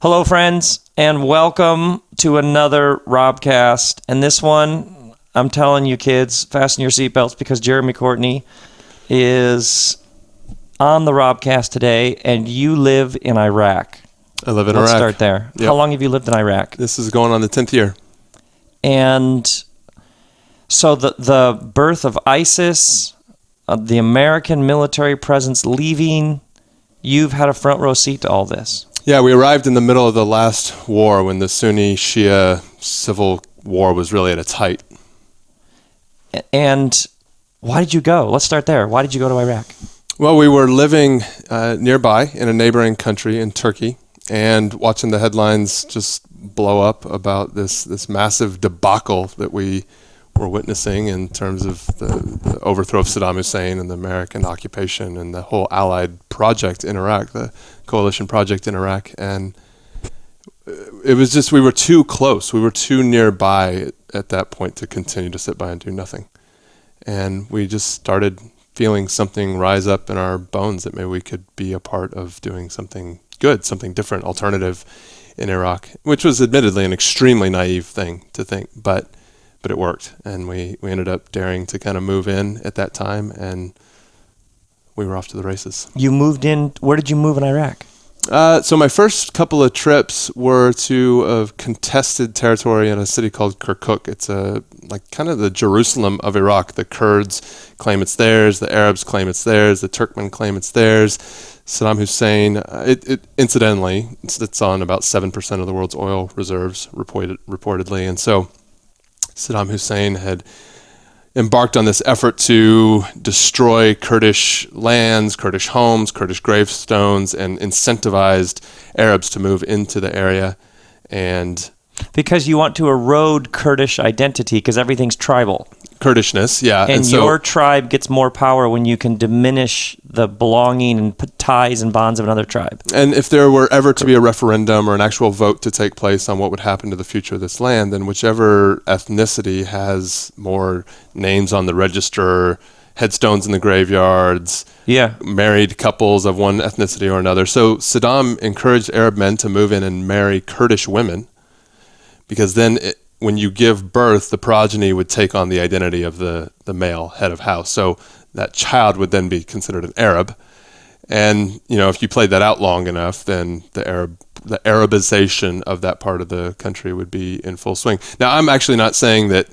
Hello, friends, and welcome to another RobCast. And this one, I'm telling you, kids, fasten your seatbelts because Jeremy Courtney is on the RobCast today, and you live in Iraq. I live in Iraq. Let's start there. Yep. How long have you lived in Iraq? This is going on the 10th year. And so the birth of ISIS, the American military presence leaving, you've had a front row seat to all this. Yeah, we arrived in the middle of the last war when the Sunni-Shia civil war was really at its height. And why did you go? Let's start there. Why did you go to Iraq? Well, we were living nearby in a neighboring country in Turkey and watching the headlines just blow up about this massive debacle that we were witnessing in terms of the overthrow of Saddam Hussein and the American occupation and the whole Allied project in Iraq, the coalition project in Iraq. And it was just, we were too close. We were too nearby at that point to continue to sit by and do nothing. And we just started feeling something rise up in our bones that maybe we could be a part of doing something good, something different, alternative in Iraq, which was admittedly an extremely naive thing to think, but it worked. And we ended up daring to kind of move in at that time, and we were off to the races. You moved in, where did you move in Iraq? So my first couple of trips were to a contested territory in a city called Kirkuk. It's like kind of the Jerusalem of Iraq. The Kurds claim it's theirs, the Arabs claim it's theirs, the Turkmen claim it's theirs. Saddam Hussein, it incidentally, it's on about 7% of the world's oil reserves reportedly. And so Saddam Hussein had embarked on this effort to destroy Kurdish lands, Kurdish homes, Kurdish gravestones, and incentivized Arabs to move into the area. And because you want to erode Kurdish identity because everything's tribal. Kurdishness, yeah. And so your tribe gets more power when you can diminish the belonging and put ties and bonds of another tribe. And if there were ever to be a referendum or an actual vote to take place on what would happen to the future of this land, then whichever ethnicity has more names on the register, headstones in the graveyards, married couples of one ethnicity or another. So Saddam encouraged Arab men to move in and marry Kurdish women, because then when you give birth, the progeny would take on the identity of the male head of house. So that child would then be considered an Arab. And, if you played that out long enough, then the Arabization of that part of the country would be in full swing. Now, I'm actually not saying that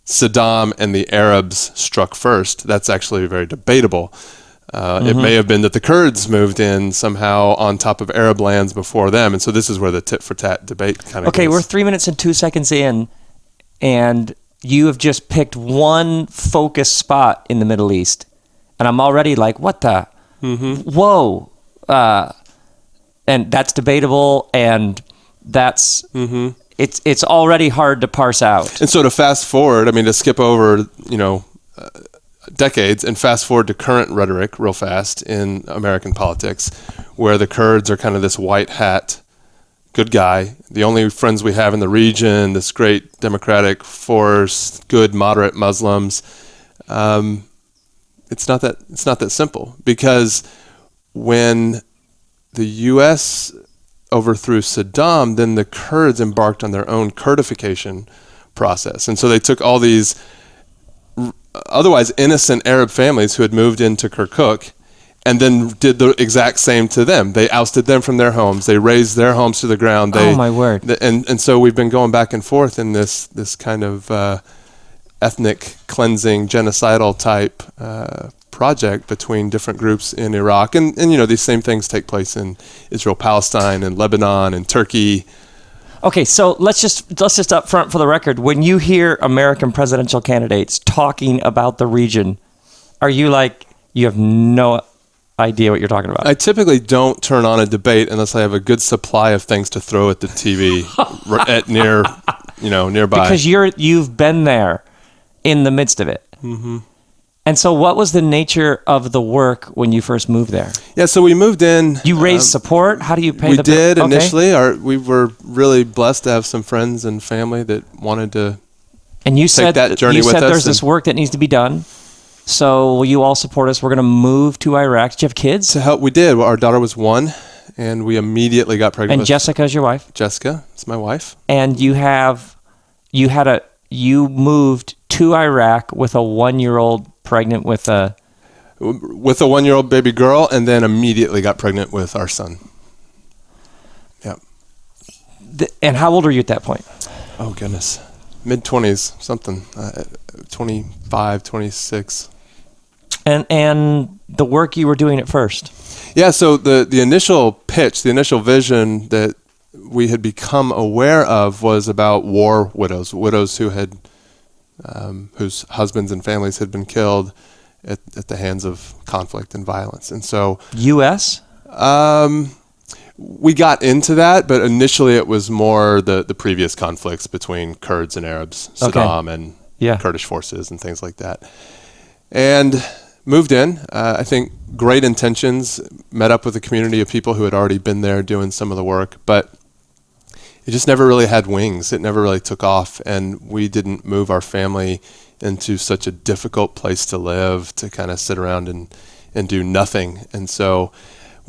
Saddam and the Arabs struck first. That's actually very debatable. It may have been that the Kurds moved in somehow on top of Arab lands before them. And so this is where the tit for tat debate kind of Okay, goes. we're 3 minutes and 2 seconds in, and you have just picked one focus spot in the Middle East. And I'm already like, what the? Whoa. And that's debatable, and that's... It's already hard to parse out. And so to fast forward, to skip over, decades and fast forward to current rhetoric real fast in American politics, where the Kurds are kind of this white hat, good guy, the only friends we have in the region, this great democratic force, good moderate Muslims. It's not that simple, because when the U.S. overthrew Saddam, then the Kurds embarked on their own Kurdification process. And so they took all these otherwise innocent Arab families who had moved into Kirkuk and then did the exact same to them. They ousted them from their homes. They razed their homes to the ground. Oh, my word. And so we've been going back and forth in this kind of ethnic cleansing, genocidal type project between different groups in Iraq. And these same things take place in Israel, Palestine, and Lebanon, and Turkey. Okay, so let's just up front for the record, when you hear American presidential candidates talking about the region, are you like, you have no idea what you're talking about? I typically don't turn on a debate unless I have a good supply of things to throw at the TV nearby. Because you've been there in the midst of it. Mm-hmm. And so what was the nature of the work when you first moved there? Yeah, so we moved in. You raised support? How do you pay the the bill? We did initially. We were really blessed to have some friends and family that wanted to take that journey with us. You said there's this work that needs to be done. So will you all support us? We're going to move to Iraq. Did you have kids? To help, we did. Our daughter was 1. and we immediately got pregnant. And with Jessica's your wife? Jessica is my wife. And you moved to Iraq with a 1-year-old pregnant with a 1-year-old baby girl, and then immediately got pregnant with our son. Yep. And how old are you at that point? Oh, goodness. Mid-20s, something. 25, 26. And the work you were doing at first? Yeah, so the initial pitch, the initial vision that we had become aware of was about war widows who had whose husbands and families had been killed at the hands of conflict and violence. And so U.S.? We got into that, but initially it was more the previous conflicts between Kurds and Arabs, Saddam and Kurdish forces and things like that. And moved in, I think great intentions, met up with a community of people who had already been there doing some of the work, but it just never really had wings. It never really took off, and we didn't move our family into such a difficult place to live, to kind of sit around and do nothing. And so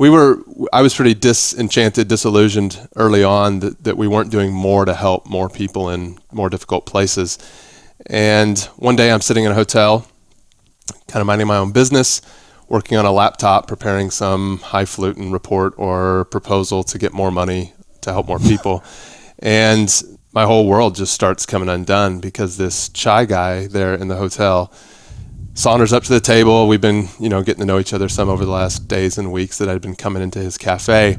I was pretty disillusioned early on that we weren't doing more to help more people in more difficult places. And one day I'm sitting in a hotel, kind of minding my own business, working on a laptop, preparing some highfalutin report or proposal to get more money to help more people. And my whole world just starts coming undone because this chai guy there in the hotel saunters up to the table. We've been, getting to know each other some over the last days and weeks that I'd been coming into his cafe.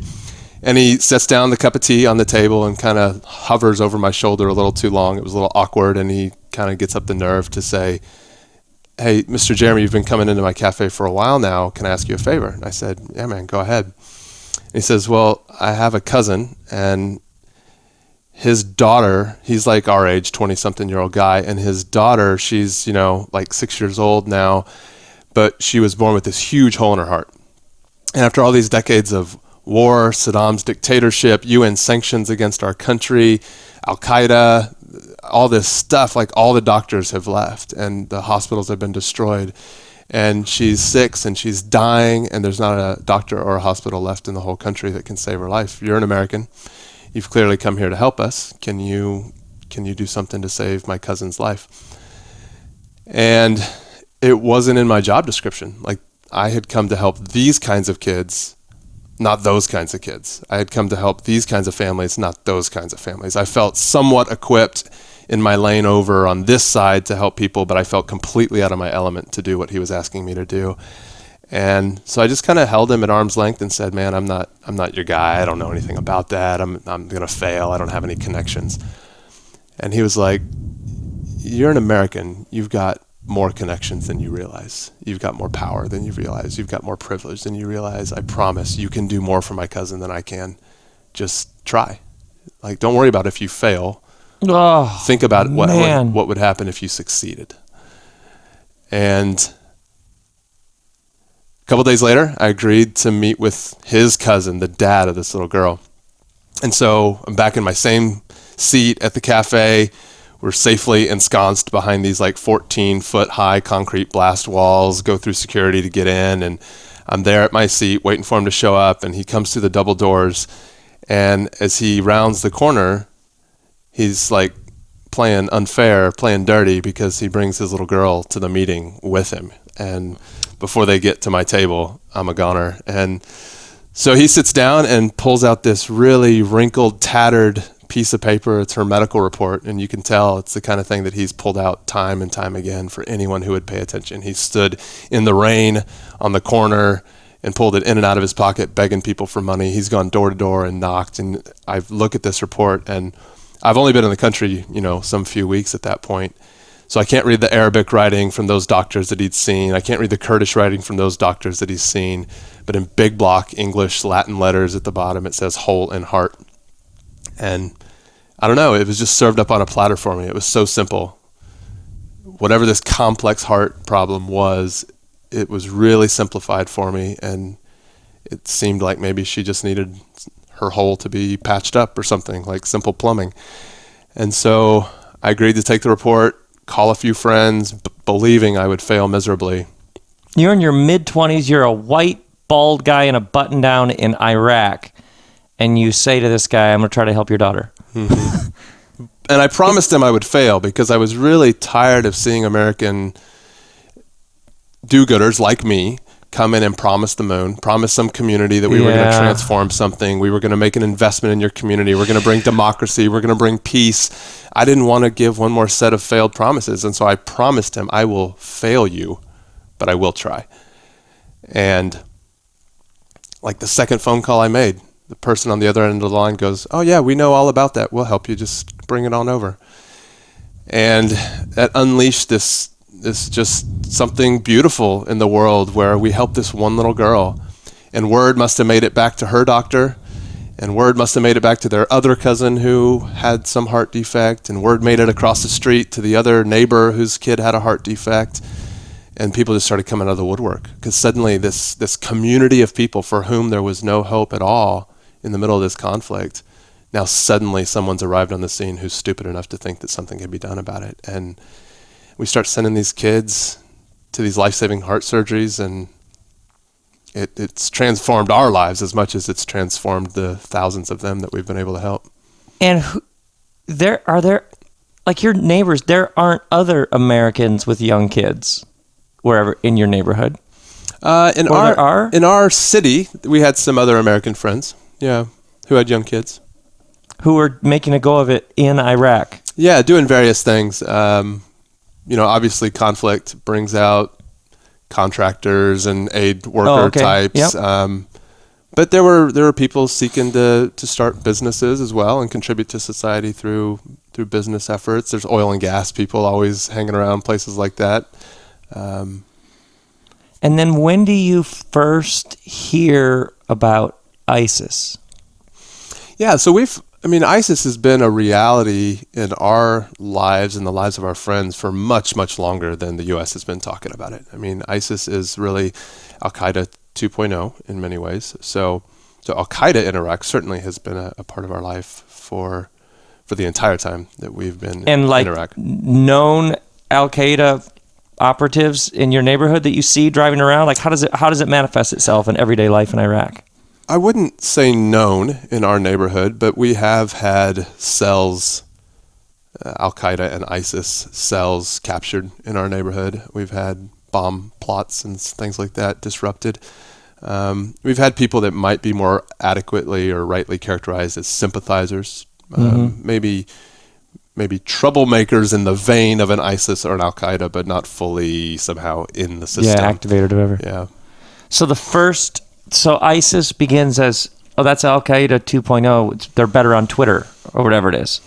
And he sets down the cup of tea on the table and kind of hovers over my shoulder a little too long. It was a little awkward. And he kind of gets up the nerve to say, "Hey, Mr. Jeremy, you've been coming into my cafe for a while now. Can I ask you a favor?" And I said, "Yeah, man, go ahead." And he says, "Well, I have a cousin, and his daughter," he's like our age, 20-something-year-old guy, and his daughter, she's, like 6 years old now, but she was born with this huge hole in her heart. And after all these decades of war, Saddam's dictatorship, UN sanctions against our country, Al-Qaeda, all this stuff, like all the doctors have left and the hospitals have been destroyed. And she's 6 and she's dying, and there's not a doctor or a hospital left in the whole country that can save her life. You're an American. You've clearly come here to help us. Can you do something to save my cousin's life? And it wasn't in my job description. Like, I had come to help these kinds of kids, not those kinds of kids. I had come to help these kinds of families, not those kinds of families. I felt somewhat equipped in my lane over on this side to help people, but I felt completely out of my element to do what he was asking me to do. And so I just kind of held him at arm's length and said, "Man, I'm not your guy. I don't know anything about that. I'm going to fail. I don't have any connections." And he was like, "You're an American. You've got more connections than you realize. You've got more power than you realize. You've got more privilege than you realize. I promise you can do more for my cousin than I can. Just try. Like, don't worry about if you fail. Think about what would happen if you succeeded." And a couple days later, I agreed to meet with his cousin, the dad of this little girl. And so I'm back in my same seat at the cafe. We're safely ensconced behind these like 14-foot high concrete blast walls, go through security to get in. And I'm there at my seat waiting for him to show up. And he comes through the double doors. And as he rounds the corner, he's like playing unfair, playing dirty, because he brings his little girl to the meeting with him. And before they get to my table, I'm a goner. And so he sits down and pulls out this really wrinkled, tattered piece of paper. It's her medical report, and you can tell it's the kind of thing that he's pulled out time and time again for anyone who would pay attention. He stood in the rain on the corner and pulled it in and out of his pocket, begging people for money. He's gone door to door and knocked, and I look at this report, and I've only been in the country, some few weeks at that point. So I can't read the Arabic writing from those doctors that he'd seen. I can't read the Kurdish writing from those doctors that he's seen. But in big block English, Latin letters at the bottom, it says "hole in heart." And I don't know, it was just served up on a platter for me. It was so simple. Whatever this complex heart problem was, it was really simplified for me. And it seemed like maybe she just needed her hole to be patched up or something, like simple plumbing. And so I agreed to take the report, call a few friends, believing I would fail miserably. You're in your mid-20s. You're a white bald guy in a button down in Iraq, and you say to this guy, I'm going to try to help your daughter. Mm-hmm. And I promised him I would fail because I was really tired of seeing American do-gooders like me come in and promise the moon, promise some community that we were going to transform something. We were going to make an investment in your community. We're going to bring democracy. We're going to bring peace. I didn't want to give one more set of failed promises. And so I promised him, I will fail you, but I will try. And like the second phone call I made, the person on the other end of the line goes, oh yeah, we know all about that. We'll help you. Just bring it on over. And that unleashed this just something beautiful in the world where we helped this one little girl, and word must have made it back to her doctor, and word must have made it back to their other cousin who had some heart defect, and word made it across the street to the other neighbor whose kid had a heart defect, and people just started coming out of the woodwork because suddenly this community of people for whom there was no hope at all in the middle of this conflict, now suddenly someone's arrived on the scene who's stupid enough to think that something can be done about it. And we start sending these kids to these life-saving heart surgeries, and it's transformed our lives as much as it's transformed the thousands of them that we've been able to help. And are there, like your neighbors, there aren't other Americans with young kids wherever in your neighborhood? In our city, we had some other American friends, who had young kids. Who were making a go of it in Iraq. Yeah, doing various things. Obviously conflict brings out contractors and aid worker types. Yep. But there were people seeking to start businesses as well and contribute to society through business efforts. There's oil and gas people always hanging around places like that. And then when do you first hear about ISIS? Yeah, so ISIS has been a reality in our lives and the lives of our friends for much, much longer than the U.S. has been talking about it. ISIS is really Al-Qaeda 2.0 in many ways. So Al-Qaeda in Iraq certainly has been a part of our life for the entire time that we've been in Iraq. And known Al-Qaeda operatives in your neighborhood that you see driving around? Like how does it manifest itself in everyday life in Iraq? I wouldn't say known in our neighborhood, but we have had cells, Al-Qaeda and ISIS cells captured in our neighborhood. We've had bomb plots and things like that disrupted. We've had people that might be more adequately or rightly characterized as sympathizers, maybe troublemakers in the vein of an ISIS or an Al-Qaeda, but not fully somehow in the system. Yeah, activated or whatever. Yeah. So ISIS begins as, that's Al-Qaeda 2.0. They're better on Twitter or whatever it is.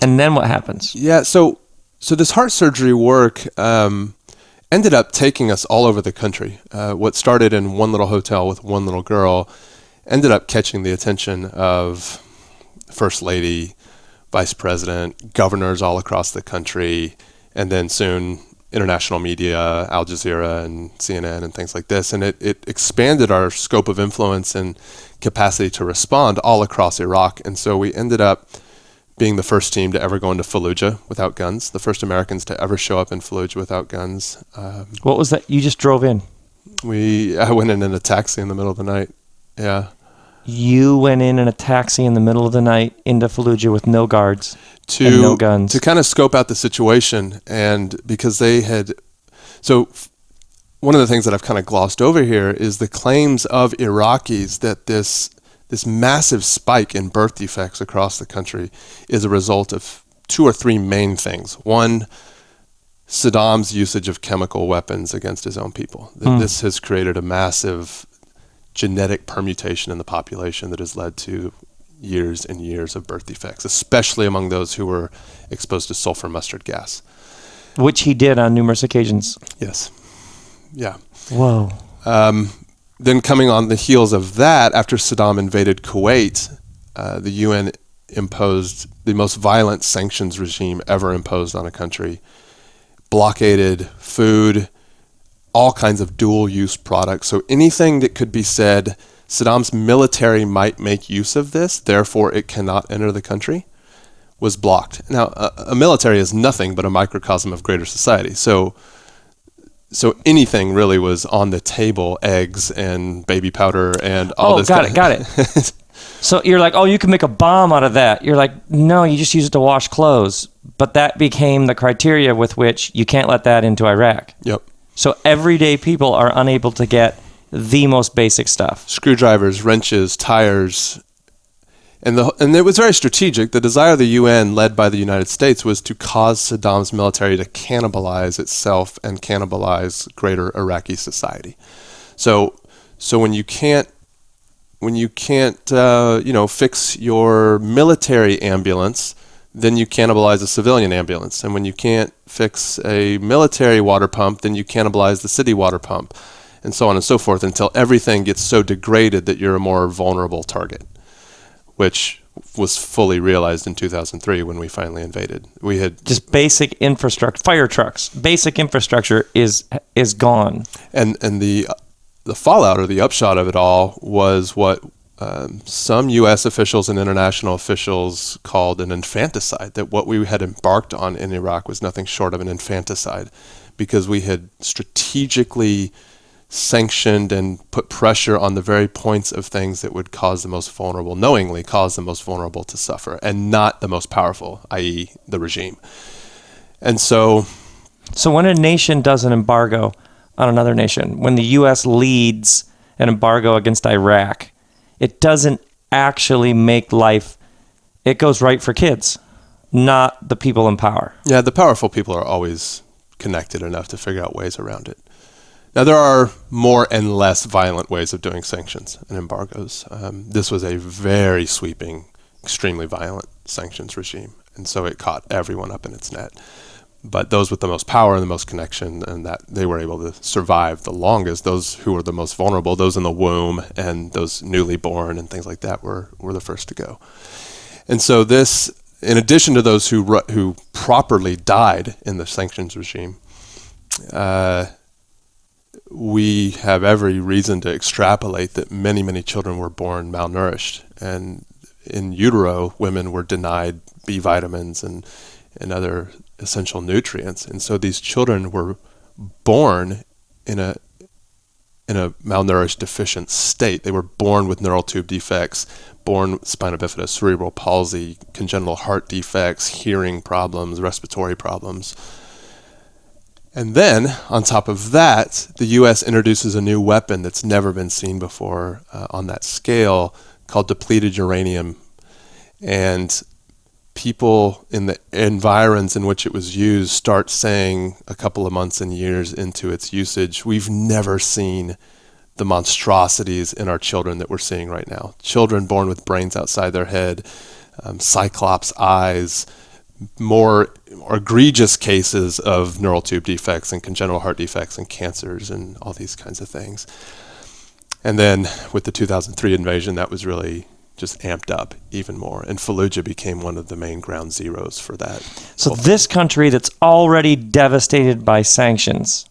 And then what happens? Yeah, so this heart surgery work ended up taking us all over the country. What started in one little hotel with one little girl ended up catching the attention of First Lady, Vice President, governors all across the country, and then soon international media, Al Jazeera and CNN and things like this. And it expanded our scope of influence and capacity to respond all across Iraq. And so we ended up being the first team to ever go into Fallujah without guns, the first Americans to ever show up in Fallujah without guns. What was that? You just drove in? I went in a taxi in the middle of the night. Yeah. You went in a taxi in the middle of the night into Fallujah with no guards and no guns. To kind of scope out the situation, and because they had... So one of the things that I've kind of glossed over here is the claims of Iraqis that this massive spike in birth defects across the country is a result of two or three main things. One, Saddam's usage of chemical weapons against his own people. This has created a massive genetic permutation in the population that has led to years and years of birth defects, especially among those who were exposed to sulfur mustard gas. Which he did on numerous occasions. Yes. Yeah. Whoa. Then coming on the heels of that, after Saddam invaded Kuwait, the UN imposed the most violent sanctions regime ever imposed on a country, blockaded food, all kinds of dual-use products. So anything that could be said, Saddam's military might make use of this, therefore it cannot enter the country, was blocked. Now, a military is nothing but a microcosm of greater society. So so anything really was on the table, eggs and baby powder and all this. Got it. So you're like, oh, you can make a bomb out of that. You're like, no, you just use it to wash clothes. But that became the criteria with which you can't let that into Iraq. Yep. So everyday people are unable to get the most basic stuff. Screwdrivers, wrenches, tires. And it was very strategic. The desire of the UN, led by the United States, was to cause Saddam's military to cannibalize itself and cannibalize greater Iraqi society. So when you can't fix your military ambulance, then you cannibalize a civilian ambulance. And when you can't fix a military water pump, then you cannibalize the city water pump, and so on and so forth, until everything gets so degraded that you're a more vulnerable target, which was fully realized in 2003 when we finally invaded. We had just basic infrastructure, fire trucks, basic infrastructure is gone. And the fallout, or the upshot of it all, was what some U.S. officials and international officials called an infanticide, that what we had embarked on in Iraq was nothing short of an infanticide, because we had strategically sanctioned and put pressure on the very points of things that would cause the most vulnerable, knowingly cause the most vulnerable to suffer, and not the most powerful, i.e. the regime. And so when a nation does an embargo on another nation, when the U.S. leads an embargo against Iraq, it doesn't actually make life, it goes right for kids, not the people in power. Yeah, the powerful people are always connected enough to figure out ways around it. Now, there are more and less violent ways of doing sanctions and embargoes. This was a very sweeping, extremely violent sanctions regime, and so it caught everyone up in its net. But those with the most power and the most connection, and that they were able to survive the longest, those who were the most vulnerable, those in the womb and those newly born and things like that, were the first to go. And so this, in addition to those who properly died in the sanctions regime, we have every reason to extrapolate that many, many children were born malnourished. And in utero, women were denied B vitamins and other essential nutrients. And so these children were born in a malnourished, deficient state. They were born with neural tube defects, born with spina bifida, cerebral palsy, congenital heart defects, hearing problems, respiratory problems. And then, on top of that, the U.S. introduces a new weapon that's never been seen before on that scale, called depleted uranium. And people in the environs in which it was used start saying, a couple of months and years into its usage, we've never seen the monstrosities in our children that we're seeing right now. Children born with brains outside their head, cyclops eyes, more egregious cases of neural tube defects and congenital heart defects and cancers and all these kinds of things. And then with the 2003 invasion, that was really just amped up even more. And Fallujah became one of the main ground zeros for that. So this country that's already devastated by sanctions,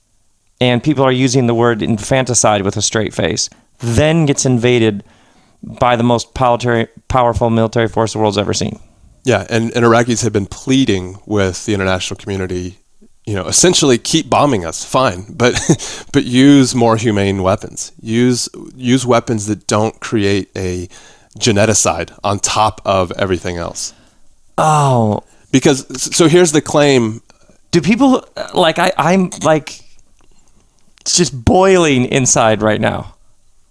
and people are using the word infanticide with a straight face, then gets invaded by the most powerful military force the world's ever seen. Yeah, and Iraqis have been pleading with the international community, essentially keep bombing us, fine, but use more humane weapons. Use weapons that don't create a geneticide on top of everything else. Oh. So here's the claim. Do people, I'm like, it's just boiling inside right now.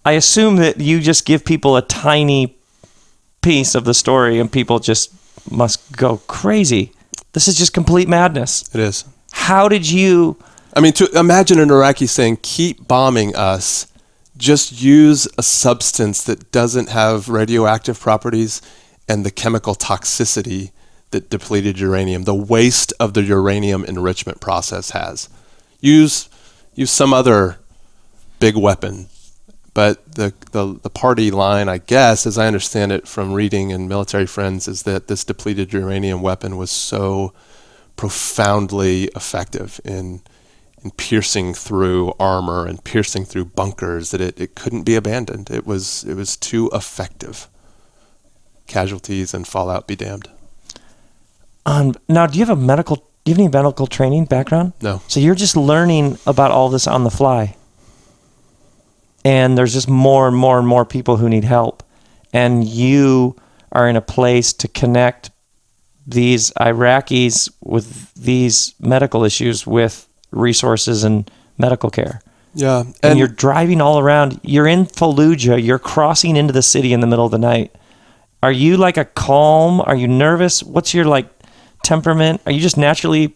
I assume that you just give people a tiny piece of the story and people just must go crazy. This is just complete madness. It is. How did you... to imagine an Iraqi saying, keep bombing us, just use a substance that doesn't have radioactive properties and the chemical toxicity that depleted uranium, the waste of the uranium enrichment process has. Use some other big weapon. But the party line, I guess, as I understand it from reading and military friends, is that this depleted uranium weapon was so profoundly effective in piercing through armor and piercing through bunkers that it couldn't be abandoned. It was too effective. Casualties and fallout be damned. Now, do you have a medical Do you have any medical training background? No. So you're just learning about all this on the fly. And there's just more and more and more people who need help. And you are in a place to connect these Iraqis with these medical issues with resources and medical care. Yeah. And you're driving all around. You're in Fallujah. You're crossing into the city in the middle of the night. Are you like a calm? Are you nervous? What's your like temperament? Are you just naturally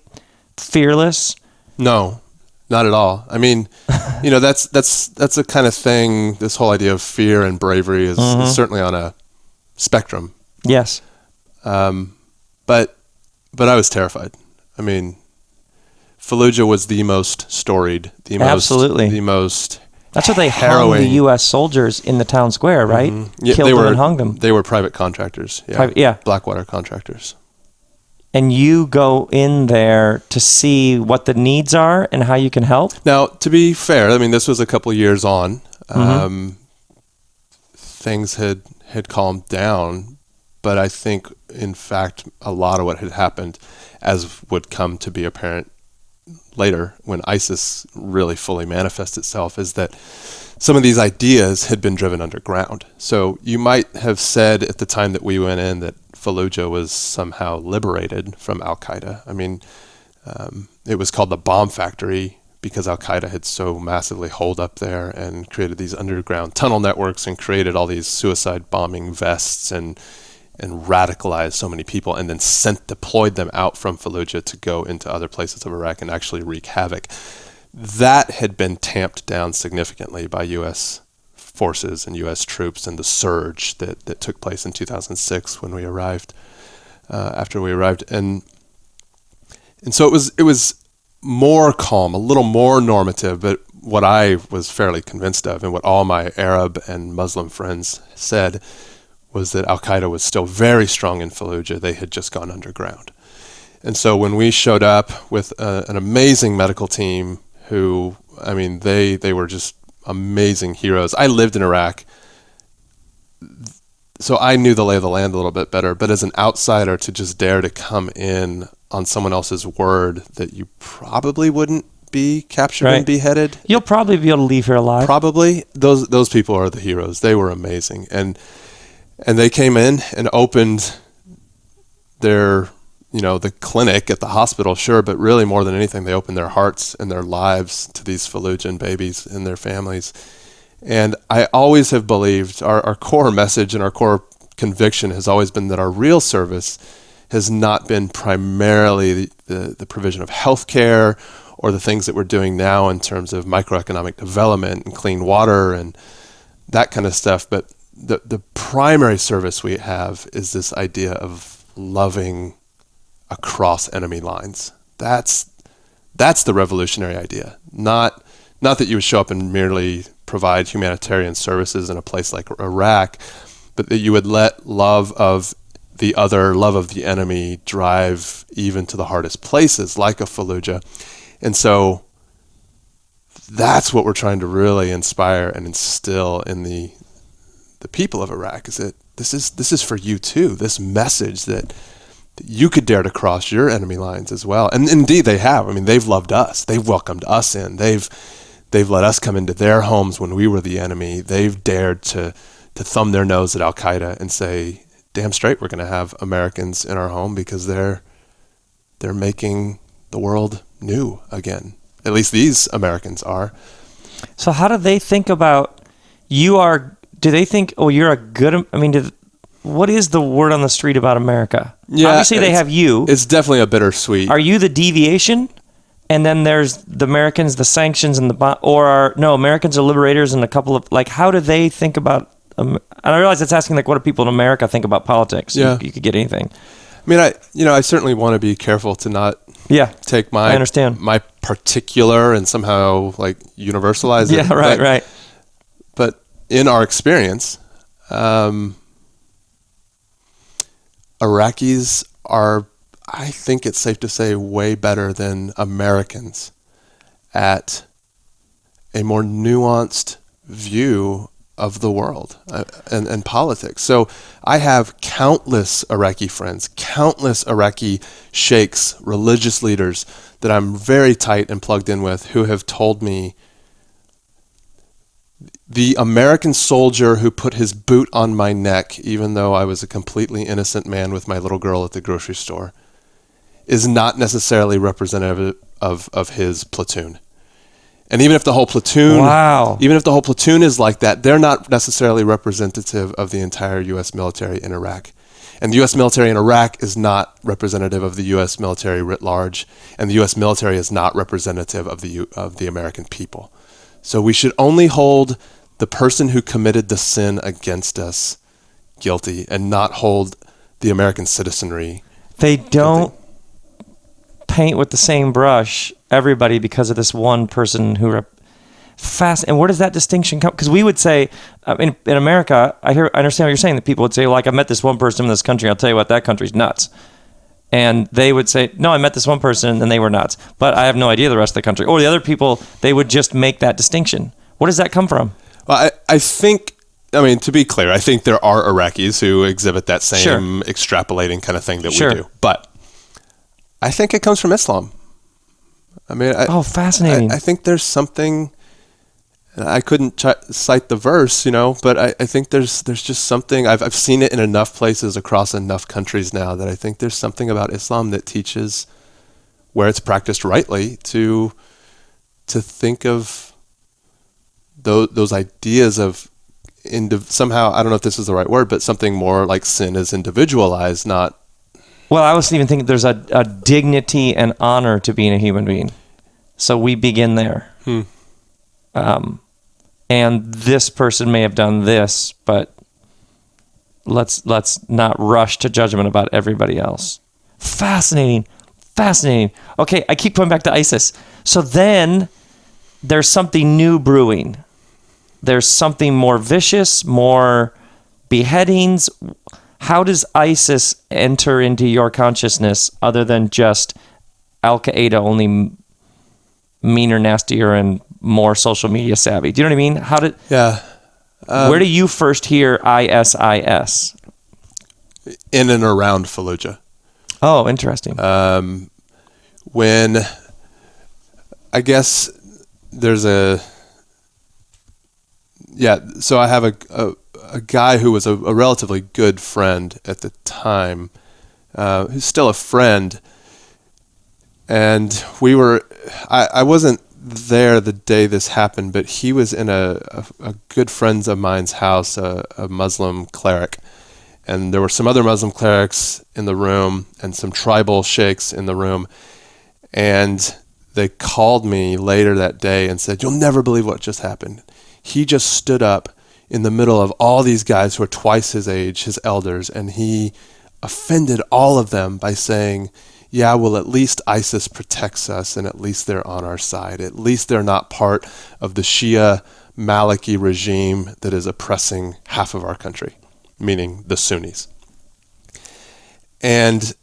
fearless? No, not at all. I mean, that's a kind of thing. This whole idea of fear and bravery is certainly on a spectrum. Yes. But I was terrified. I mean, Fallujah was the most storied, Absolutely. the most That's what they harrowing. hung the U.S. soldiers in the town square, right? Yeah, Killed them and hung them. They were private contractors. Yeah. Blackwater contractors. And you go in there to see what the needs are and how you can help? Now, to be fair, I mean, this was a couple years on. Things had calmed down, but I think, in fact, a lot of what had happened, as would come to be apparent later when ISIS really fully manifests itself, is that some of these ideas had been driven underground. So you might have said at the time that we went in that Fallujah was somehow liberated from Al-Qaeda. I mean, it was called the bomb factory because Al-Qaeda had so massively holed up there and created these underground tunnel networks and created all these suicide bombing vests and radicalized so many people, and then deployed them out from Fallujah to go into other places of Iraq and actually wreak havoc. That had been tamped down significantly by U.S. forces and U.S. troops and the surge that took place in 2006 when we arrived, after we arrived. And so it was more calm, a little more normative, but what I was fairly convinced of and what all my Arab and Muslim friends said was that Al-Qaeda was still very strong in Fallujah. They had just gone underground. And so when we showed up with an amazing medical team who, I mean, they were just amazing heroes. I lived in Iraq, so I knew the lay of the land a little bit better. But as an outsider, to just dare to come in on someone else's word that you probably wouldn't be captured and beheaded. You'll probably be able to leave here alive. Probably. Those people are the heroes. They were amazing. And they came in and opened their, the clinic at the hospital, sure, but really more than anything, they opened their hearts and their lives to these Fallujah babies and their families. And I always have believed our core message and our core conviction has always been that our real service has not been primarily the provision of healthcare or the things that we're doing now in terms of microeconomic development and clean water and that kind of stuff, but the primary service we have is this idea of loving across enemy lines. That's the revolutionary idea. Not that you would show up and merely provide humanitarian services in a place like Iraq, but that you would let love of the other, love of the enemy drive even to the hardest places like a Fallujah. And so that's what we're trying to really inspire and instill in the people of Iraq, is that this is for you too. This message that you could dare to cross your enemy lines as well. And indeed they have. I mean, they've loved us. They've welcomed us in. They've let us come into their homes when we were the enemy. They've dared to thumb their nose at Al-Qaeda and say, damn straight, we're going to have Americans in our home because they're making the world new again. At least these Americans are. So how do they think about do they think, you're a good, what is the word on the street about America? Yeah, obviously they have you. It's definitely a bittersweet. Are you the deviation? And then there's the Americans, the sanctions, and Americans are liberators and a couple of, how do they think about, and I realize it's asking, what do people in America think about politics? Yeah. You could get anything. I mean, I certainly want to be careful to not take I understand. my particular and somehow universalize it. Yeah, right. But in our experience, Iraqis are, I think it's safe to say, way better than Americans at a more nuanced view of the world and politics. So I have countless Iraqi friends, countless Iraqi sheikhs, religious leaders that I'm very tight and plugged in with, who have told me the American soldier who put his boot on my neck, even though I was a completely innocent man with my little girl at the grocery store, is not necessarily representative of his platoon. And even if the whole platoon, even if the whole platoon is like that, they're not necessarily representative of the entire U.S. military in Iraq. And the U.S. military in Iraq is not representative of the U.S. military writ large, and the U.S. military is not representative of the American people. So we should only hold the person who committed the sin against us guilty, and not hold the American citizenry. They don't paint with the same brush everybody because of this one person who and where does that distinction come? Because we would say in America, I understand what you're saying, that people would say, like, I met this one person in this country, I'll tell you what, that country's nuts. And they would say, no, I met this one person and they were nuts, but I have no idea the rest of the country. Or the other people, they would just make that distinction. Where does that come from? Well, I think, to be clear, I think there are Iraqis who exhibit that same extrapolating kind of thing that we do. But I think it comes from Islam. Fascinating. I think there's something, I couldn't cite the verse, but I think there's just something, I've seen it in enough places across enough countries now that I think there's something about Islam that teaches, where it's practiced rightly, to think of those ideas of somehow, I don't know if this is the right word, but something more like sin is individualized, not. Well, I was even thinking there's a dignity and honor to being a human being. So we begin there. And this person may have done this, but let's not rush to judgment about everybody else. Fascinating. Okay, I keep going back to ISIS. So then there's something new brewing. There's something more vicious, more beheadings. How does ISIS enter into your consciousness other than just Al-Qaeda, only meaner, nastier, and more social media savvy? Do you know what I mean? Where do you first hear ISIS? In and around Fallujah. Oh, interesting. When, I guess there's so I have a guy who was a relatively good friend at the time, who's still a friend, and I wasn't there the day this happened, but he was in a good friend of mine's house, a Muslim cleric, and there were some other Muslim clerics in the room and some tribal sheikhs in the room, and they called me later that day and said, "You'll never believe what just happened. He just stood up in the middle of all these guys who are twice his age, his elders, and he offended all of them by saying, yeah, well, at least ISIS protects us, and at least they're on our side. At least they're not part of the Shia Maliki regime that is oppressing half of our country," meaning the Sunnis. And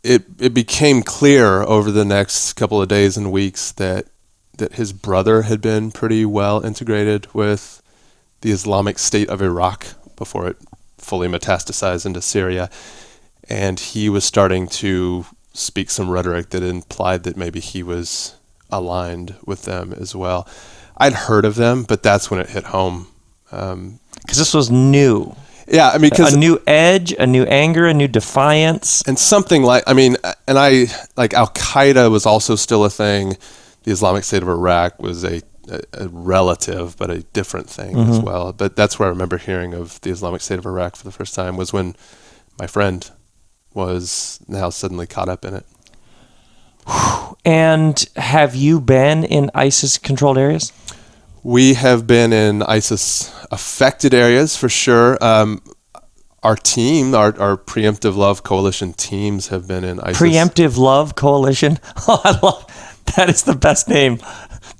it became clear over the next couple of days and weeks that his brother had been pretty well integrated with the Islamic State of Iraq before it fully metastasized into Syria. And he was starting to speak some rhetoric that implied that maybe he was aligned with them as well. I'd heard of them, but that's when it hit home. Because this was new. Yeah, a new edge, a new anger, a new defiance. And something like, Al-Qaeda was also still a thing. The Islamic State of Iraq was a relative, but a different thing as well. But that's where I remember hearing of the Islamic State of Iraq for the first time, was when my friend was now suddenly caught up in it. And have you been in ISIS-controlled areas? We have been in ISIS-affected areas for sure. Our team, our Preemptive Love Coalition teams have been in ISIS. Preemptive Love Coalition? Oh, I love that. Is the best name.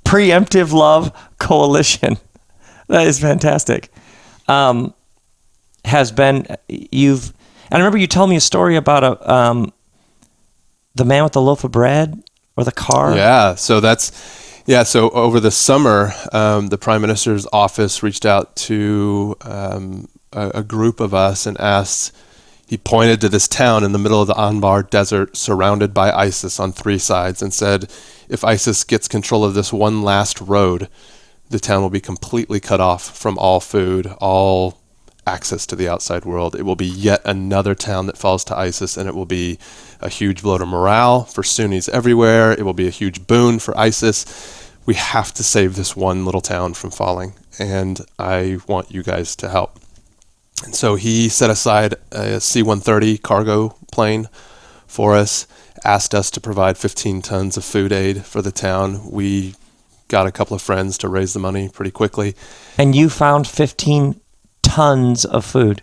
Preemptive Love Coalition. That is fantastic. And I remember you telling me a story about the man with the loaf of bread or the car. Yeah, so Yeah, so over the summer, the Prime Minister's office reached out to a group of us and asked, he pointed to this town in the middle of the Anbar Desert surrounded by ISIS on 3 sides and said, if ISIS gets control of this one last road, the town will be completely cut off from all food, all access to the outside world. It will be yet another town that falls to ISIS, and it will be a huge blow to morale for Sunnis everywhere. It will be a huge boon for ISIS. We have to save this one little town from falling, and I want you guys to help. And so he set aside a C-130 cargo plane for us, asked us to provide 15 tons of food aid for the town. We got a couple of friends to raise the money pretty quickly. And you found 15 tons of food?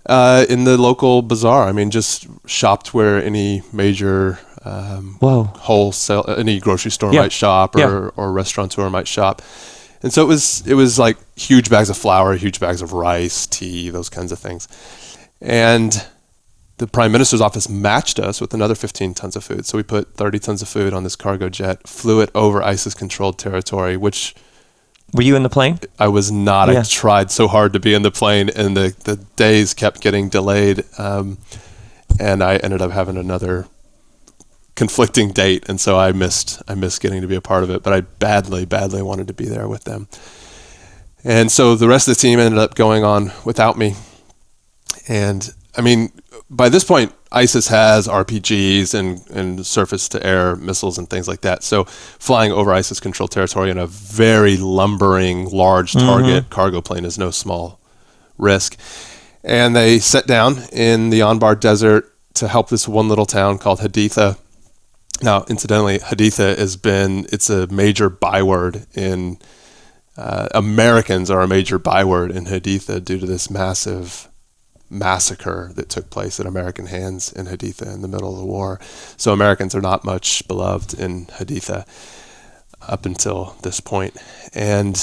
In the local bazaar. I mean, just shopped where any major wholesale, any grocery store might shop or restaurateur might shop. And so it was like huge bags of flour, huge bags of rice, tea, those kinds of things. And the Prime Minister's office matched us with another 15 tons of food. So we put 30 tons of food on this cargo jet, flew it over ISIS-controlled territory, which... Were you in the plane? I was not. I tried so hard to be in the plane, and the days kept getting delayed. And I ended up having another conflicting date, and so I missed getting to be a part of it. But I badly wanted to be there with them. And so the rest of the team ended up going on without me. And I mean, by this point, ISIS has RPGs and surface-to-air missiles and things like that. So flying over ISIS-controlled territory in a very lumbering, large target cargo plane is no small risk. And they set down in the Anbar Desert to help this one little town called Haditha. Now, incidentally, Haditha it's a major byword in... Americans are a major byword in Haditha due to this massive massacre that took place at American hands in Haditha in the middle of the war. So Americans are not much beloved in Haditha up until this point. And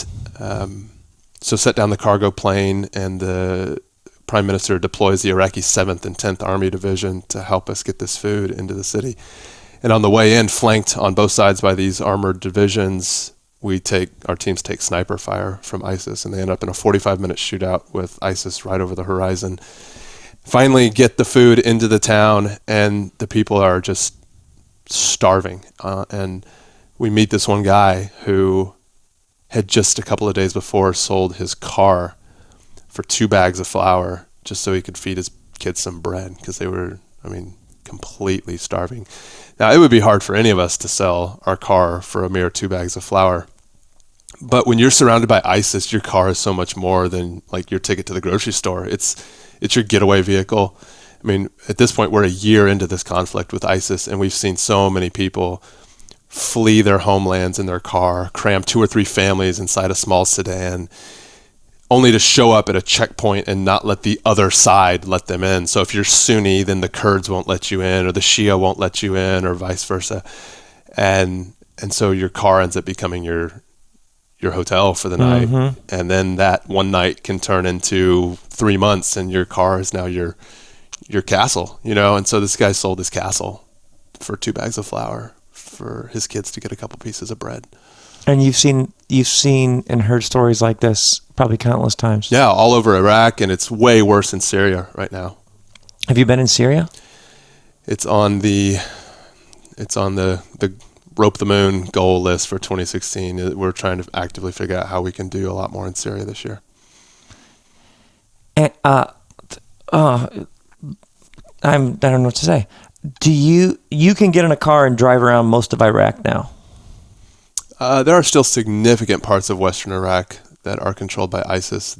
so set down the cargo plane, and the Prime Minister deploys the Iraqi 7th and 10th Army Division to help us get this food into the city. And on the way in, flanked on both sides by these armored divisions, our teams take sniper fire from ISIS, and they end up in a 45-minute shootout with ISIS right over the horizon. Finally get the food into the town, and the people are just starving. And we meet this one guy who had just a couple of days before sold his car for 2 bags of flour just so he could feed his kids some bread, because they were, completely starving. Now, it would be hard for any of us to sell our car for a mere 2 bags of flour. But when you're surrounded by ISIS, your car is so much more than like your ticket to the grocery store. It's your getaway vehicle. At this point, we're a year into this conflict with ISIS, and we've seen so many people flee their homelands in their car, cram 2 or 3 families inside a small sedan, only to show up at a checkpoint and not let the other side let them in. So if you're Sunni, then the Kurds won't let you in, or the Shia won't let you in, or vice versa. And so your car ends up becoming your hotel for the night. And then that one night can turn into 3 months, and your car is now your castle, And so this guy sold his castle for 2 bags of flour for his kids to get a couple pieces of bread. And you've seen and heard stories like this probably countless times. Yeah, all over Iraq, and it's way worse in Syria right now. Have you been in Syria? It's on the Rope the Moon goal list for 2016. We're trying to actively figure out how we can do a lot more in Syria this year. And, I don't know what to say. You can get in a car and drive around most of Iraq now? There are still significant parts of Western Iraq that are controlled by ISIS,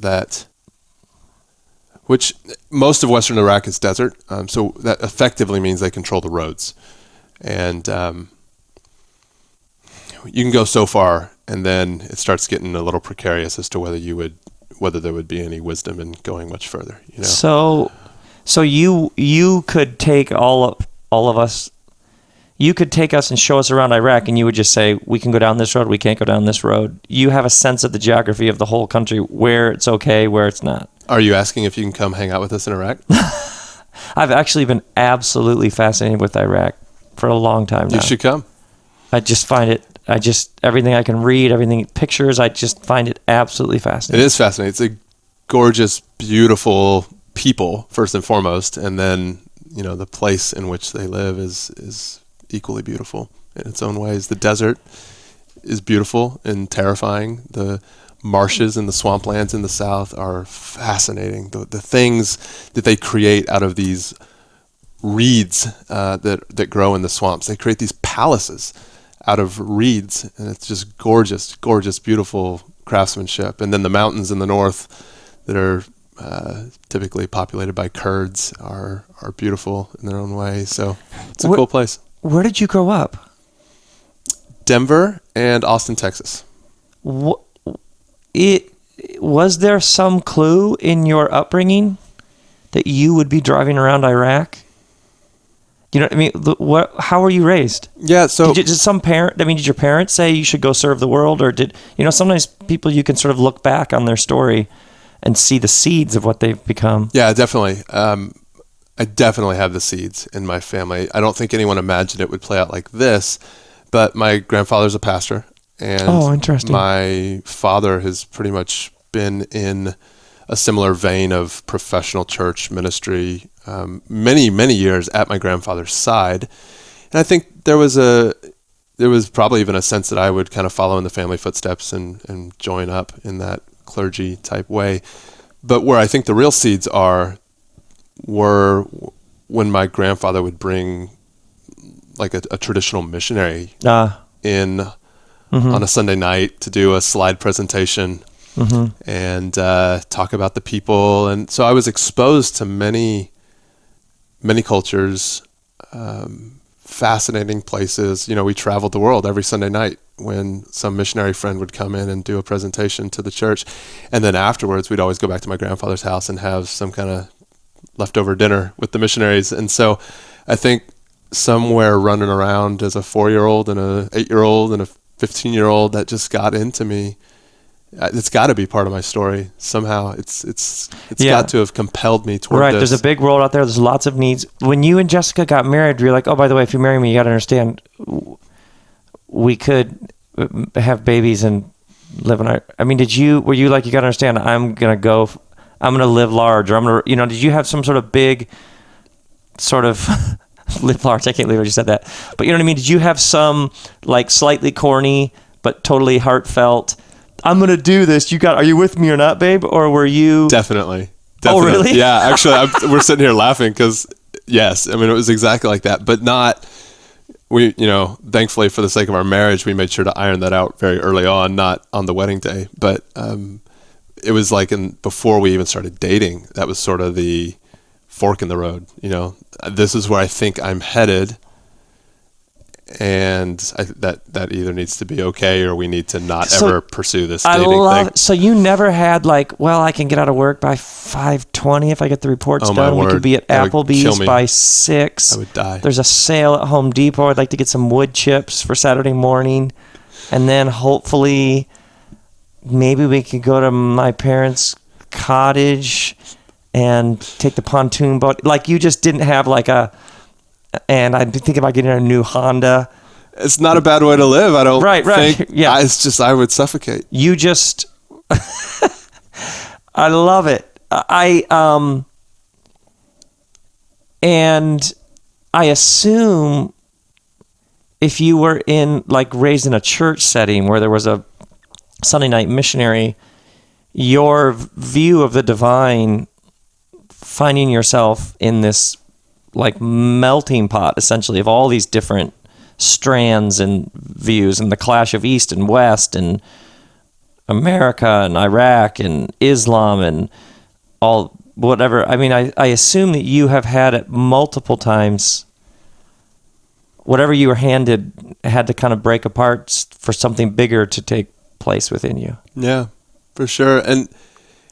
which most of Western Iraq is desert. So that effectively means they control the roads. And you can go so far, and then it starts getting a little precarious as to whether there would be any wisdom in going much further. So you could take all of us. You could take us and show us around Iraq, and you would just say, we can go down this road, we can't go down this road. You have a sense of the geography of the whole country, where it's okay, where it's not. Are you asking if you can come hang out with us in Iraq? I've actually been absolutely fascinated with Iraq for a long time now. You should come. I just find it everything I can read, everything, pictures, I just find it absolutely fascinating. It is fascinating. It's a gorgeous, beautiful people, first and foremost, and then, the place in which they live is equally beautiful in its own ways. The desert is beautiful and terrifying. The marshes and the swamplands in the south are fascinating. The things that they create out of these reeds that grow in the swamps. They create these palaces out of reeds, and it's just gorgeous, gorgeous, beautiful craftsmanship. And then the mountains in the north that are typically populated by Kurds are beautiful in their own way. So it's a cool place. Where did you grow up? Denver and Austin, Texas. Was there some clue in your upbringing that you would be driving around Iraq? You know what I mean? How were you raised? Yeah, so... Did your parents say you should go serve the world? Or sometimes people, you can sort of look back on their story and see the seeds of what they've become. Yeah, definitely. I definitely have the seeds in my family. I don't think anyone imagined it would play out like this, but my grandfather's a pastor. And interesting. My father has pretty much been in a similar vein of professional church ministry many, many years at my grandfather's side. And I think there was probably even a sense that I would kind of follow in the family footsteps and join up in that clergy type way. But where I think the real seeds were when my grandfather would bring like a traditional missionary in on a Sunday night to do a slide presentation and talk about the people. And so I was exposed to many, many cultures, fascinating places. We traveled the world every Sunday night when some missionary friend would come in and do a presentation to the church. And then afterwards, we'd always go back to my grandfather's house and have some kind of leftover dinner with the missionaries. And so I think somewhere running around as a 4-year-old and a 8-year-old and a 15-year-old, that just got into me. It's got to be part of my story somehow. It's got to have compelled me toward this. There's a big world out there. There's lots of needs. When you and Jessica got married, you're like, oh, by the way, if you marry me, you got to understand, we could have babies and live in our. I mean, were you like, you got to understand, I'm gonna live large, or I'm gonna, did you have some sort of big, sort of live large? I can't believe I just said that. But you know what I mean? Did you have some like slightly corny but totally heartfelt, I'm gonna do this, are you with me or not, babe? Or were you definitely Oh, really? Yeah, actually we're sitting here laughing because yes, I mean, it was exactly like that, but not. We, thankfully for the sake of our marriage, we made sure to iron that out very early on, not on the wedding day, but it was like before we even started dating, that was sort of the fork in the road. This is where I think I'm headed, and that either needs to be okay or we need to not ever pursue this dating thing. So you never had like, well, I can get out of work by 5:20 if I get the reports done. We could be at Applebee's by 6. I would die. There's a sale at Home Depot. I'd like to get some wood chips for Saturday morning, and then hopefully maybe we could go to my parents' cottage and take the pontoon boat. Like, you just didn't have like and I'm thinking about getting a new Honda. It's not a bad way to live. I don't think. Yeah. It's just, I would suffocate. You just, I love it. And I assume if you were raised in a church setting where there was a Sunday night missionary, your view of the divine, finding yourself in this like melting pot essentially of all these different strands and views, and the clash of East and West and America and Iraq and Islam and all whatever. I mean, I assume that you have had it multiple times. Whatever you were handed had to kind of break apart for something bigger to take place within you. Yeah, for sure. And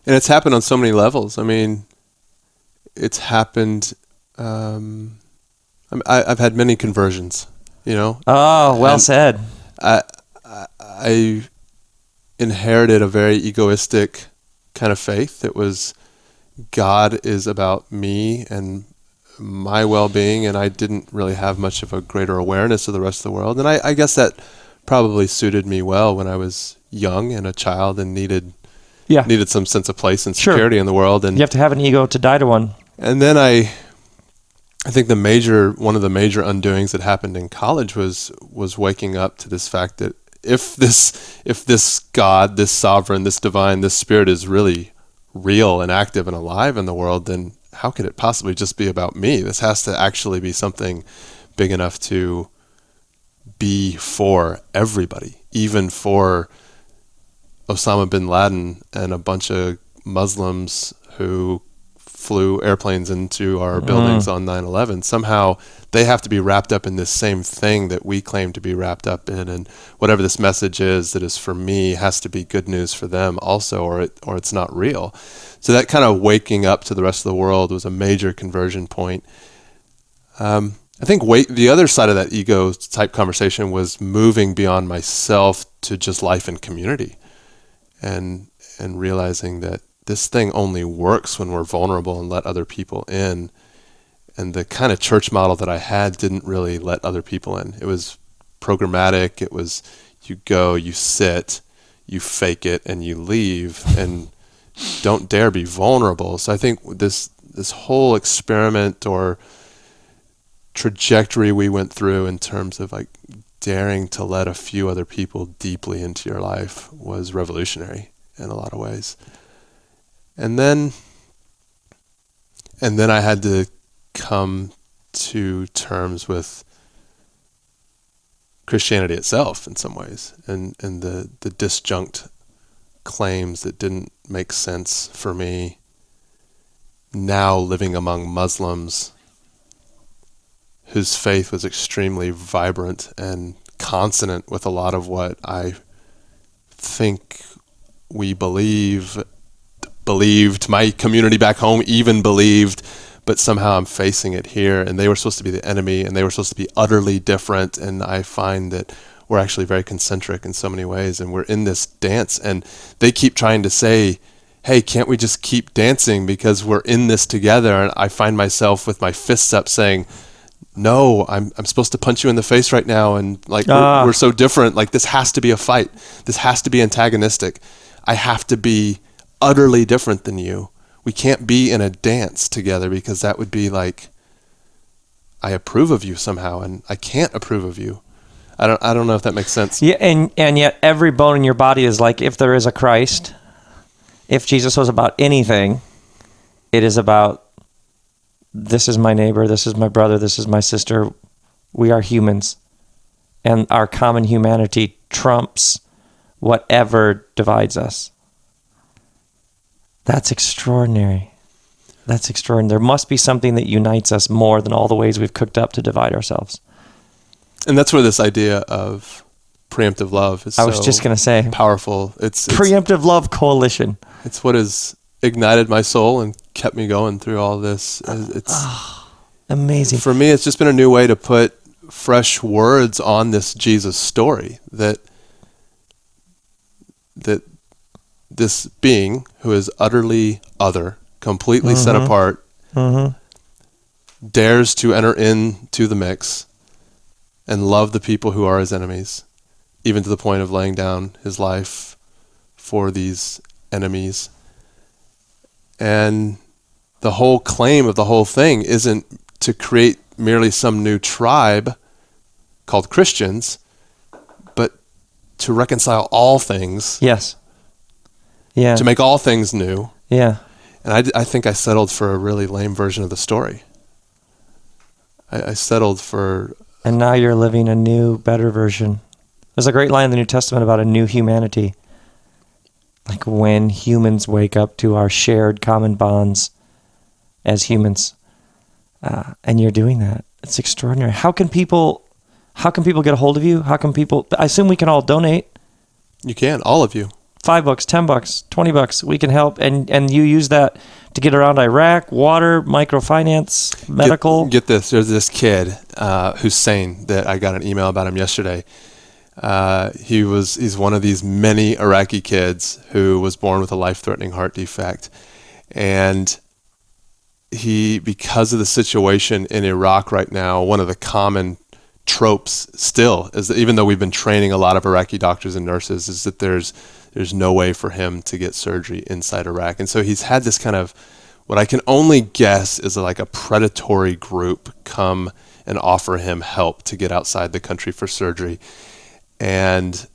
it's happened on so many levels. I mean, it's happened. I've had many conversions, Oh, well said. I inherited a very egoistic kind of faith. It was, God is about me and my well-being, and I didn't really have much of a greater awareness of the rest of the world. And I guess that probably suited me well when I was young and a child and needed some sense of place and security in the world. And you have to have an ego to die to one. And then I think one of the major undoings that happened in college was waking up to this fact that if this God, this sovereign, this divine, this spirit is really real and active and alive in the world, then how could it possibly just be about me? This has to actually be something big enough to be for everybody, even for Osama bin Laden and a bunch of Muslims who flew airplanes into our buildings on 9/11. Somehow they have to be wrapped up in this same thing that we claim to be wrapped up in, and whatever this message is that is for me has to be good news for them also, or it's not real. So that kind of waking up to the rest of the world was a major conversion point. I think the other side of that ego type conversation was moving beyond myself to just life and community, and realizing that this thing only works when we're vulnerable and let other people in. And the kind of church model that I had didn't really let other people in. It was programmatic. It was you go, you sit, you fake it, and you leave, and don't dare be vulnerable. So I think this whole experiment or trajectory we went through in terms of like daring to let a few other people deeply into your life was revolutionary in a lot of ways. And then I had to come to terms with Christianity itself in some ways, and the disjunct claims that didn't make sense for me now living among Muslims whose faith was extremely vibrant and consonant with a lot of what I think we believed, my community back home even believed, but somehow I'm facing it here, and they were supposed to be the enemy, and they were supposed to be utterly different, and I find that we're actually very concentric in so many ways, and we're in this dance, and they keep trying to say, hey, can't we just keep dancing because we're in this together? And I find myself with my fists up saying, no, I'm supposed to punch you in the face right now, and like we're so different, like this has to be a fight, this has to be antagonistic, I have to be utterly different than you. We can't be in a dance together because that would be like I approve of you somehow, and I can't approve of you. I don't know if that makes sense. Yeah, and yet every bone in your body is like, if there is a Christ, if Jesus was about anything, it is about, this is my neighbor, this is my brother, this is my sister. We are humans, and our common humanity trumps whatever divides us. That's extraordinary. That's extraordinary. There must be something that unites us more than all the ways we've cooked up to divide ourselves. And that's where this idea of preemptive love is so powerful. It's Preemptive Love Coalition. It's what has ignited my soul and kept me going through all this. It's amazing. For me, it's just been a new way to put fresh words on this Jesus story, that this being who is utterly other, completely set apart, dares to enter into the mix and love the people who are his enemies, even to the point of laying down his life for these enemies. And the whole claim of the whole thing isn't to create merely some new tribe called Christians, but to reconcile all things. Yes. Yeah. To make all things new. Yeah. And I think I settled for a really lame version of the story. I settled for... And now you're living a new, better version. There's a great line in the New Testament about a new humanity. Like when humans wake up to our shared common bonds as humans. And you're doing that. It's extraordinary. How can people get a hold of you? I assume we can all donate. You can, all of you. $5, $10, $20, we can help. And you use that to get around Iraq, water, microfinance, medical. Get this. There's this kid, Hussein, that I got an email about him yesterday. He's one of these many Iraqi kids who was born with a life-threatening heart defect. And he, because of the situation in Iraq right now, one of the common tropes still, is that even though we've been training a lot of Iraqi doctors and nurses, is that there's no way for him to get surgery inside Iraq. And so he's had this kind of, what I can only guess is like a predatory group come and offer him help to get outside the country for surgery. And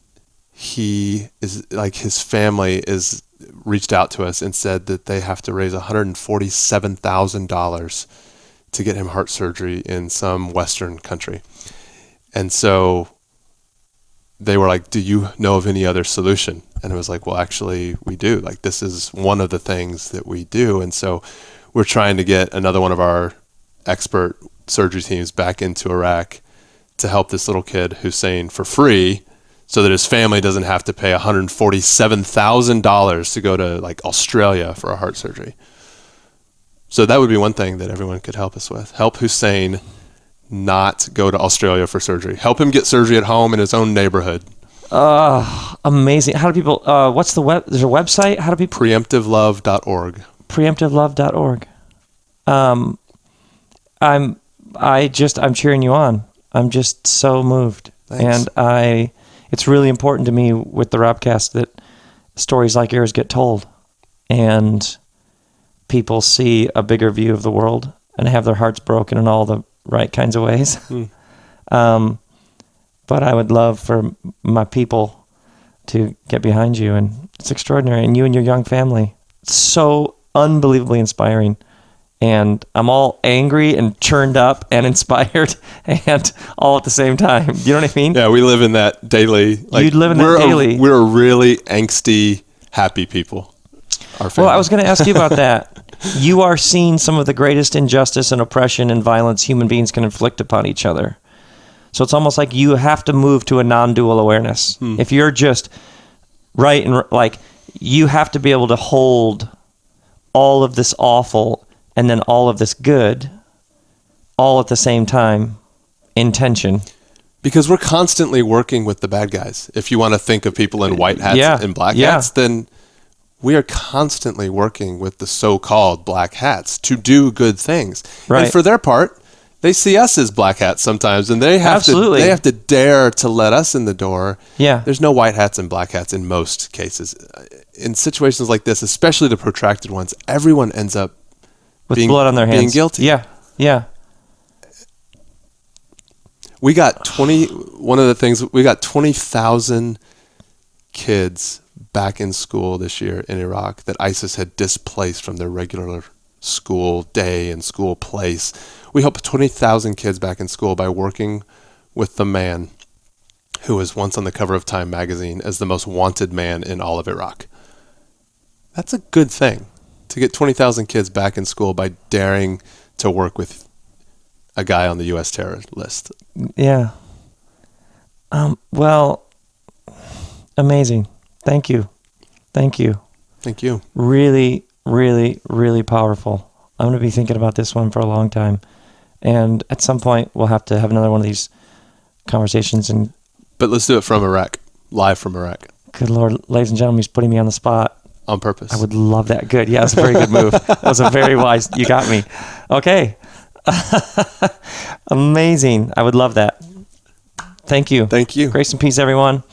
he is like, his family is reached out to us and said that they have to raise $147,000 to get him heart surgery in some Western country. And so they were like, do you know of any other solution? And I was like, well, actually we do. Like, this is one of the things that we do. And so we're trying to get another one of our expert surgery teams back into Iraq to help this little kid, Hussein, for free, so that his family doesn't have to pay $147,000 to go to like Australia for a heart surgery. So that would be one thing that everyone could help us with. Help Hussein not go to Australia for surgery. Help him get surgery at home in his own neighborhood. Amazing. How do people, what's the web, there's a website? How do people? Preemptivelove.org. Preemptivelove.org. I'm cheering you on. I'm just so moved. Thanks. And it's really important to me with the RobCast that stories like yours get told and people see a bigger view of the world and have their hearts broken in all the right kinds of ways. But I would love for my people to get behind you, and it's extraordinary. And you and your young family, so unbelievably inspiring. And I'm all angry and churned up and inspired and all at the same time. You know what I mean? Yeah, we live in that daily. Like, You'd live in that daily. We're a really angsty, happy people. Our family. Well, I was going to ask you about that. You are seeing some of the greatest injustice and oppression and violence human beings can inflict upon each other. So it's almost like you have to move to a non-dual awareness. If you're just right and like, you have to be able to hold all of this awful and then all of this good all at the same time in tension. Because we're constantly working with the bad guys. If you want to think of people in white hats and black hats, then we are constantly working with the so-called black hats to do good things. Right. And for their part, they see us as black hats sometimes, and they have to dare to let us in the door. Yeah. There's no white hats and black hats in most cases. In situations like this, especially the protracted ones, everyone ends up with blood on their hands, being guilty. Yeah. Yeah. We got 20,000 kids back in school this year in Iraq that ISIS had displaced from their regular school day and school place. We helped 20,000 kids back in school by working with the man who was once on the cover of Time magazine as the most wanted man in all of Iraq. That's a good thing, to get 20,000 kids back in school by daring to work with a guy on the U.S. terror list. Yeah. Well, amazing. Thank you. Thank you. Thank you. Really, really, really powerful. I'm going to be thinking about this one for a long time. And at some point, we'll have to have another one of these conversations. But let's do it from Iraq, live from Iraq. Good Lord, ladies and gentlemen, he's putting me on the spot. On purpose. I would love that. Good. Yeah, that's a very good move. That was a very wise, you got me. Okay. Amazing. I would love that. Thank you. Thank you. Grace and peace, everyone.